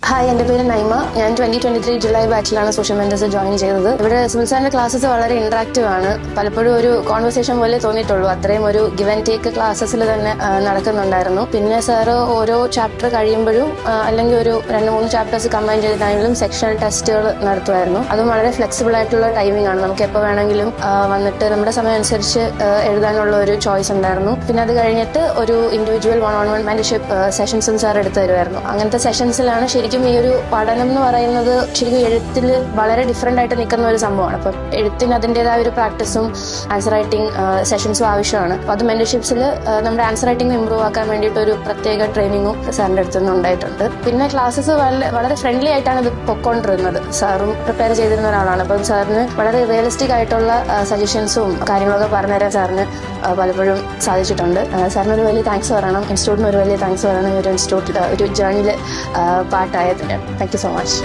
Hi, എൻ്റെ പേര് നൈമ. ഞാൻ 2023 ജൂലൈ ബാച്ചിലാണ് സോഷ്യൽ മെന്റേഴ്സ് ജോയിൻ ചെയ്തത്. ഇവിടെ സിവിൽ സാറിന്റെ ക്ലാസ്സസ് വളരെ ഇന്ററാക്റ്റീവ് ആണ്. പലപ്പോഴും ഒരു കോൺവെർസേഷൻ പോലെ തോന്നിയിട്ടുള്ളൂ. അത്രയും ഒരു ഗിവ് ആൻഡ് ടേക്ക് ക്ലാസ്സസിൽ തന്നെ നടക്കുന്നുണ്ടായിരുന്നു. പിന്നെ സാറ് ഓരോ ചാപ്റ്റർ കഴിയുമ്പോഴും അല്ലെങ്കിൽ ഒരു 2-3 ചാപ്റ്റേഴ്സ് കമ്പൈൻ ചെയ്തിട്ടാണെങ്കിലും സെക്ഷണൽ ടെസ്റ്റുകൾ നടത്തുമായിരുന്നു. അതും വളരെ ഫ്ലെക്സിബിൾ ആയിട്ടുള്ള ടൈമിംഗ് ആണ്. നമുക്ക് എപ്പോൾ വേണമെങ്കിലും വന്നിട്ട് നമ്മുടെ സമയം അനുസരിച്ച് എഴുതാനുള്ള ഒരു ചോയ്സ് ഉണ്ടായിരുന്നു. പിന്നെ അത് കഴിഞ്ഞിട്ട് ഒരു ഇൻഡിവിജ്വൽ 1-on-1 മെന്റർഷിപ്പ് സെഷൻസും സാർ എടുത്തു തരുമായിരുന്നു. അങ്ങനത്തെ സെഷൻസിലാണ് ശരിക്കും ഈ ഒരു പഠനം എന്ന് പറയുന്നത് ശരിക്കും എഴുത്തിൽ വളരെ ഡിഫറെന്റ് ആയിട്ട് നിൽക്കുന്ന ഒരു സംഭവമാണ്. അപ്പം എഴുത്തിന് അതിൻ്റെതായ ഒരു പ്രാക്ടീസും ആൻസർ റൈറ്റിംഗ് സെഷൻസും ആവശ്യമാണ്. അപ്പോൾ അത് മെന്റർഷിപ്സിൽ നമ്മുടെ ആൻസർ റൈറ്റിംഗ് ഇമ്പ്രൂവ് ആക്കാൻ വേണ്ടിയിട്ട് ഒരു പ്രത്യേക ട്രെയിനിങ്ങും സാറിൻ്റെ അടുത്ത് നിന്ന് ഉണ്ടായിട്ടുണ്ട്. പിന്നെ ക്ലാസ്സസ് വളരെ ഫ്രണ്ട്ലി ആയിട്ടാണ് ഇത് പൊക്കോണ്ടിരുന്നത്. സാറും പ്രിപ്പയർ ചെയ്തിരുന്ന ഒരാളാണ്. അപ്പം സാറിന് വളരെ റിയലിസ്റ്റിക് ആയിട്ടുള്ള സജഷൻസും കാര്യങ്ങളൊക്കെ പറഞ്ഞുതരാൻ സാറിന് പലപ്പോഴും സാധിച്ചിട്ടുണ്ട്. സാറിന് ഒരു വലിയ താങ്ക്സ് പറയണം. ഇൻസ്റ്റിറ്റ്യൂട്ടിന് ഒരു വലിയ താങ്ക്സ് പറയണം. ഈ ഒരു ഇൻസ്റ്റിറ്റ്യൂട്ടിൽ ഒരു ജേർണിയിൽ പാർട്ടായതിന്. Thank you so much.